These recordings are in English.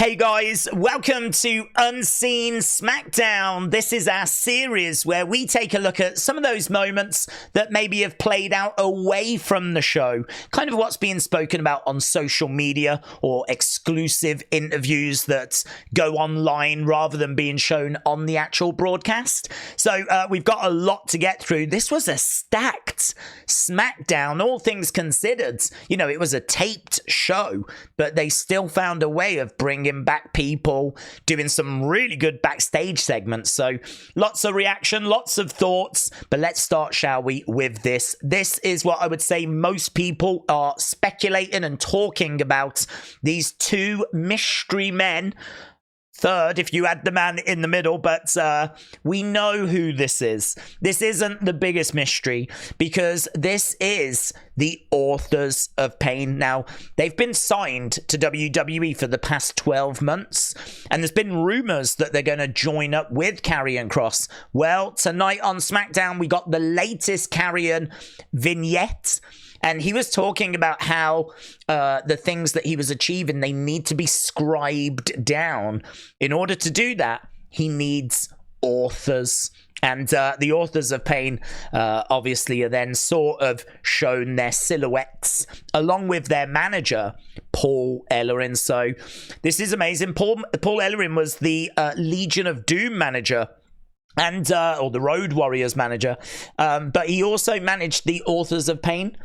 Hey guys, welcome to Unseen Smackdown. This is our series where we take a look at some of those moments that maybe have played out away from the show, kind of what's being spoken about on social media or exclusive interviews that go online rather than being shown on the actual broadcast. So we've got a lot to get through. This was a stacked Smackdown, all things considered. You know, it was a taped show, but they still found a way of bringing back people, doing some really good backstage segments. So lots of reaction, lots of thoughts, but let's start, shall we, with this. This is what I would say most people are speculating and talking about. These two mystery men. Third, if you add the man in the middle, but we know who this is. This isn't the biggest mystery because this is the Authors of Pain. Now, they've been signed to WWE for the past 12 months, and there's been rumors that they're going to join up with Karrion Kross. Well, tonight on SmackDown, we got the latest Karrion vignette. And he was talking about how the things that he was achieving, they need to be scribed down. In order to do that, he needs authors. And the Authors of Pain, obviously, are then sort of shown their silhouettes along with their manager, Paul Ellering. So this is amazing. Paul Ellering was the Legion of Doom manager. And or the Road Warriors manager, but he also managed the Authors of Pain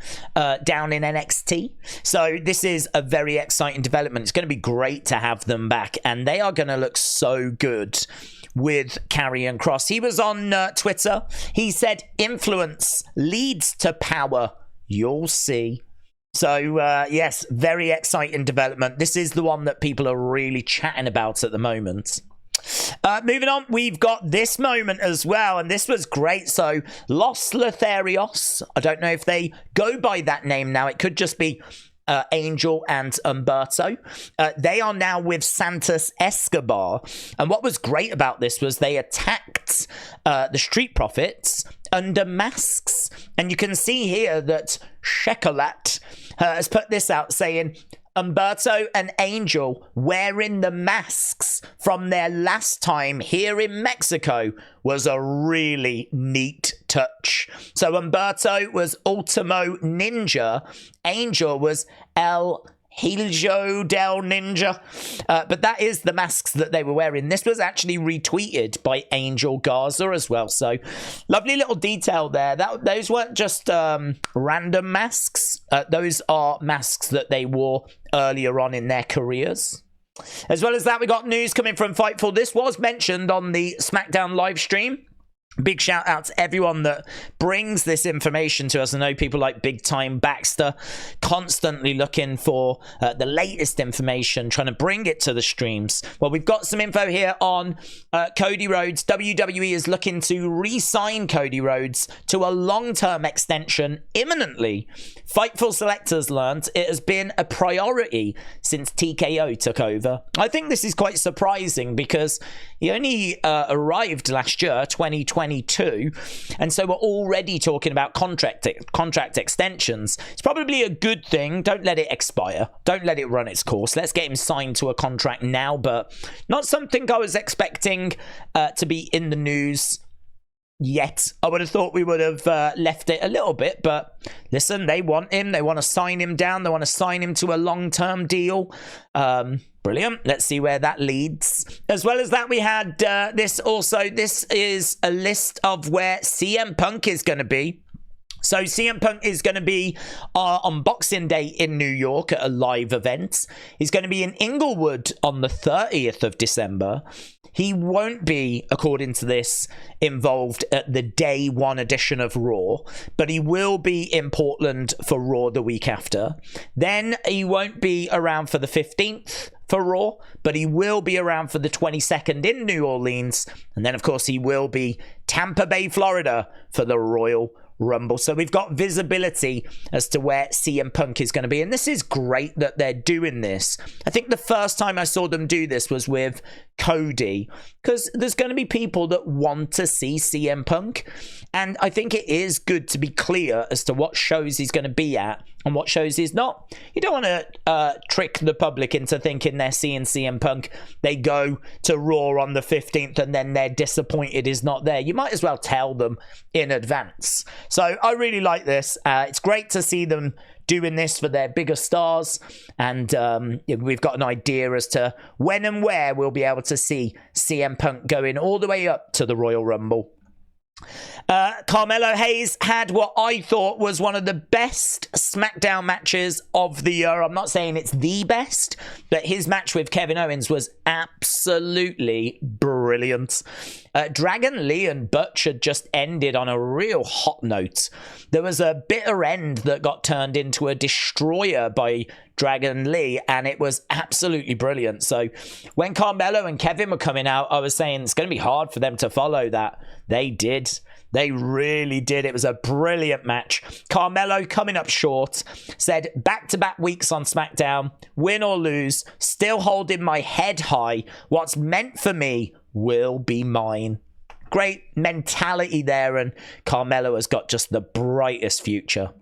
down in NXT. So this is a very exciting development. It's going to be great to have them back, and they are going to look so good with Karrion Kross. He was on Twitter. He said, "Influence leads to power. You'll see." So, yes, very exciting development. This is the one that people are really chatting about at the moment. Moving on, we've got this moment as well, and this was great. So, Los Lotharios, I don't know if they go by that name now. It could just be Angel and Humberto. They are now with Santos Escobar. And what was great about this was they attacked the Street Profits under masks. And you can see here that Chocolat has put this out saying, Humberto and Angel wearing the masks from their last time here in Mexico was a really neat touch. So Humberto was Ultimo Ninja. Angel was El Hijo del Ninja. But that is the masks that they were wearing. This was actually retweeted by Angel Garza as well. So lovely little detail there. Those weren't just random masks. Those are masks that they wore earlier on in their careers. As well as that, we got news coming from Fightful. This was mentioned on the SmackDown live stream. Big shout out to everyone that brings this information to us. I know people like Big Time Baxter constantly looking for the latest information, trying to bring it to the streams. Well, we've got some info here on Cody Rhodes. WWE is looking to re-sign Cody Rhodes to a long-term extension imminently. Fightful Selectors learned it has been a priority since TKO took over. I think this is quite surprising because he only arrived last year, 2022, and so we're already talking about contract extensions. It's probably a good thing. Don't let it expire. Don't let it run its course. Let's get him signed to a contract now, but not something I was expecting to be in the news yet. I would have thought we would have left it a little bit, but listen, they want him. They want to sign him down. They want to sign him to a long-term deal. Brilliant. Let's see where that leads. As well as that, we had this also. This is a list of where CM Punk is going to be. So CM Punk is going to be on Boxing Day in New York at a live event. He's going to be in Inglewood on the 30th of December. He won't be, according to this, involved at the day one edition of Raw, but he will be in Portland for Raw the week after. Then he won't be around for the 15th for Raw, but he will be around for the 22nd in New Orleans. And then, of course, he will be Tampa Bay, Florida for the Royal Rumble. So we've got visibility as to where CM Punk is going to be. And this is great that they're doing this. I think the first time I saw them do this was with Cody, because there's going to be people that want to see CM Punk, and I think it is good to be clear as to what shows he's going to be at and what shows he's not. You don't want to trick the public into thinking they're seeing CM Punk, they go to Raw on the 15th and then they're disappointed he's not there. You might as well tell them in advance. So I really like this. It's great to see them doing this for their bigger stars, and we've got an idea as to when and where we'll be able to see CM Punk going all the way up to the Royal Rumble. Carmelo Hayes had what I thought was one of the best SmackDown matches of the year. I'm not saying it's the best, but his match with Kevin Owens was absolutely brilliant. Dragon Lee and Butch had just ended on a real hot note. There was a bitter end that got turned into a destroyer by Dragon Lee, and it was absolutely brilliant. So when Carmelo and Kevin were coming out, I was saying it's going to be hard for them to follow that. They did. They really did. It was a brilliant match. Carmelo coming up short, said back-to-back weeks on SmackDown, win or lose, still holding my head high. What's meant for me will be mine. Great mentality there, and Carmelo has got just the brightest future.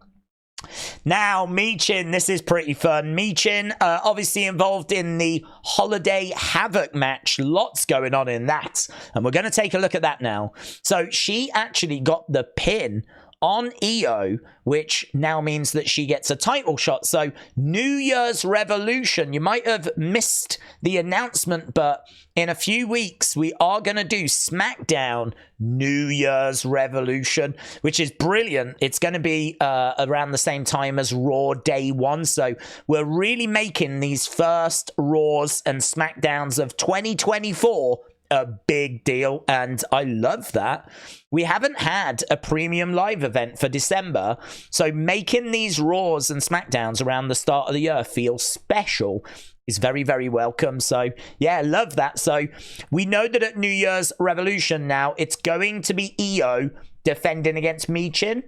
Now, Michin, this is pretty fun. Michin, obviously involved in the Holiday Havoc match. Lots going on in that. And we're going to take a look at that now. So she actually got the pin on Iyo, which now means that she gets a title shot. So New Year's Revolution, you might have missed the announcement, but in a few weeks we are going to do SmackDown New Year's Revolution, which is brilliant. It's going to be around the same time as Raw Day 1. So we're really making these first Raws and SmackDowns of 2024 a big deal, and I love that. We haven't had a premium live event for December, so making these Raws and SmackDowns around the start of the year feel special is very, very welcome. So yeah, love that. So we know that at New Year's Revolution now, it's going to be Iyo defending against Michin.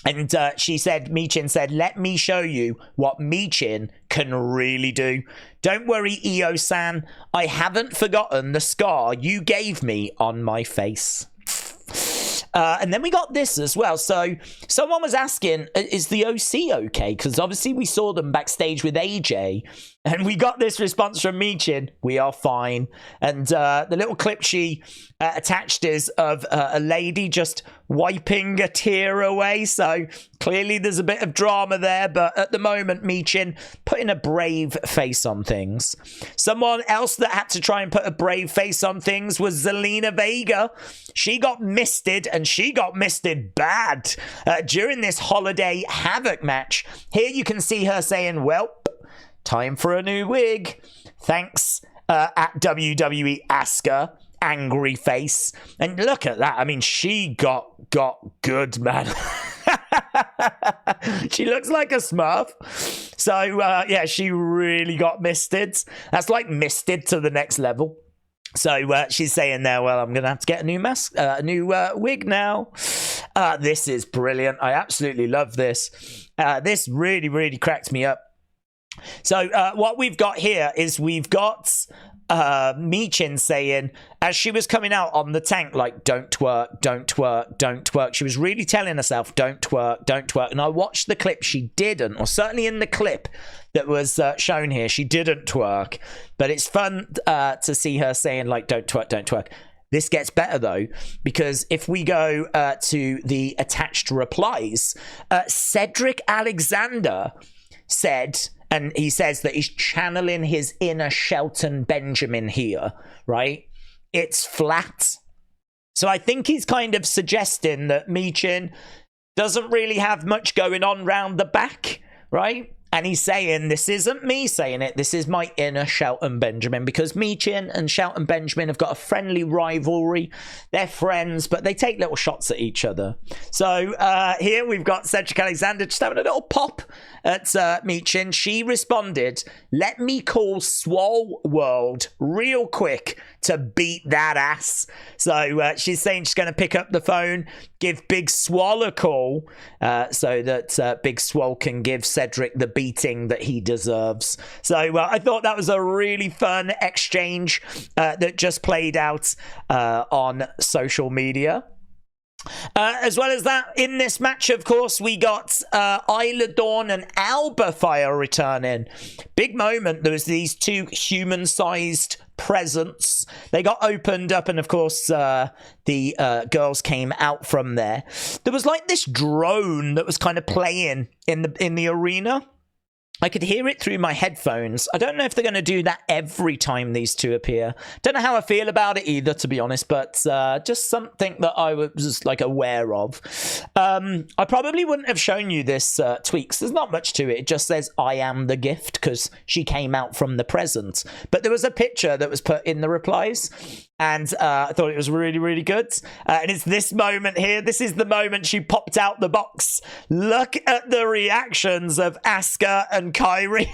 And Michin said, let me show you what Michin can really do. Don't worry, Iyo-san. I haven't forgotten the scar you gave me on my face. And then we got this as well. So someone was asking, is the OC okay? Because obviously we saw them backstage with AJ. And we got this response from Michin, we are fine. And the little clip she attached is of a lady just wiping a tear away. So clearly there's a bit of drama there. But at the moment, Michin putting a brave face on things. Someone else that had to try and put a brave face on things was Zelina Vega. She got misted, and she got misted bad during this Holiday Havoc match. Here you can see her saying, welp, time for a new wig. Thanks at WWE Asuka. Angry face. And look at that. I mean, she got good, man. She looks like a Smurf. So, yeah, she really got misted. That's like misted to the next level. So she's saying there, well, I'm going to have to get a new mask, a new wig now. This is brilliant. I absolutely love this. This really, really cracked me up. So what we've got here is we've got Michin saying, as she was coming out on the tank, like, don't twerk, don't twerk, don't twerk. She was really telling herself, don't twerk, don't twerk. And I watched the clip. She didn't, or certainly in the clip that was shown here, she didn't twerk. But it's fun to see her saying, like, don't twerk, don't twerk. This gets better, though, because if we go to the attached replies, Cedric Alexander said, and he says that he's channeling his inner Shelton Benjamin here, right? It's flat. So I think he's kind of suggesting that Michin doesn't really have much going on round the back, right? And he's saying, this isn't me saying it, this is my inner Shelton Benjamin, because Michin and Shelton Benjamin have got a friendly rivalry. They're friends, but they take little shots at each other. So here we've got Cedric Alexander just having a little pop at Michin. She responded, let me call Swole World real quick to beat that ass. So she's saying she's going to pick up the phone, give Big Swole a call, so that Big Swole can give Cedric the beat beating that he deserves. So I thought that was a really fun exchange that just played out on social media. As well as that, in this match, of course, we got Isla Dawn and Alba Fyre returning. Big moment. There was these two human-sized presents. They got opened up, and of course, the girls came out from there. There was like this drone that was kind of playing in the arena. I could hear it through my headphones. I don't know if they're going to do that every time these two appear. Don't know how I feel about it either, to be honest, but just something that I was just like aware of. I probably wouldn't have shown you this tweet, 'cause there's not much to it. It just says, I am the gift, because she came out from the present. But there was a picture that was put in the replies, and I thought it was really, really good. And it's this moment here. This is the moment she popped out the box. Look at the reactions of Asuka and Kyrie.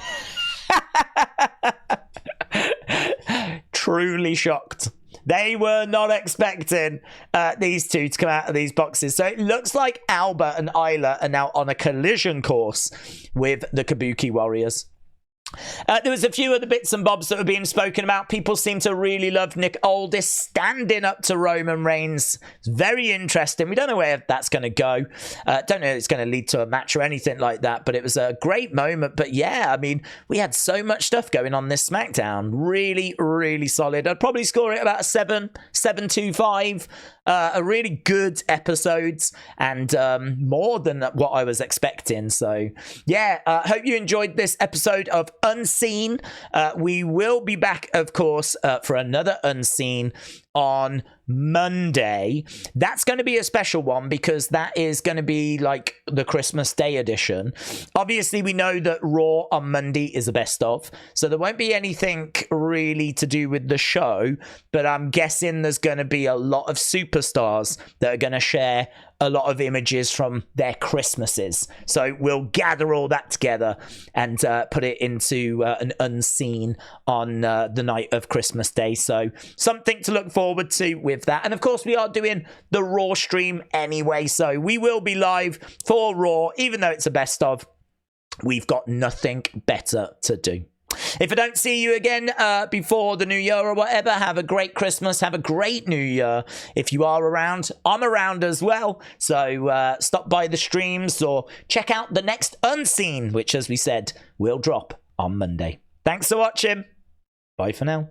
Truly shocked. They were not expecting these two to come out of these boxes. So it looks like Alba and Isla are now on a collision course with the Kubuki Warriors. There was a few other bits and bobs that were being spoken about. People seem to really love Nick Aldis standing up to Roman Reigns. It's very interesting. We don't know where that's going to go. Don't know if it's going to lead to a match or anything like that, but it was a great moment. But yeah, I mean, we had so much stuff going on this SmackDown. Really, really solid. I'd probably score it about a 7.25. A really good episodes, and more than what I was expecting. So yeah, hope you enjoyed this episode of Unseen. We will be back, of course, for another Unseen on Monday. That's going to be a special one because that is going to be like the Christmas Day edition. Obviously, we know that Raw on Monday is the best of, so there won't be anything really to do with the show, but I'm guessing there's going to be a lot of superstars that are going to share a lot of images from their Christmases. So we'll gather all that together and put it into an Unseen on the night of Christmas Day. So something to look forward to with that. And of course, we are doing the Raw stream anyway. So we will be live for Raw, even though it's a best of. We've got nothing better to do. If I don't see you again before the new year or whatever, have a great Christmas, have a great new year. If you are around, I'm around as well. So stop by the streams or check out the next Unseen, which, as we said, will drop on Monday. Thanks for watching. Bye for now.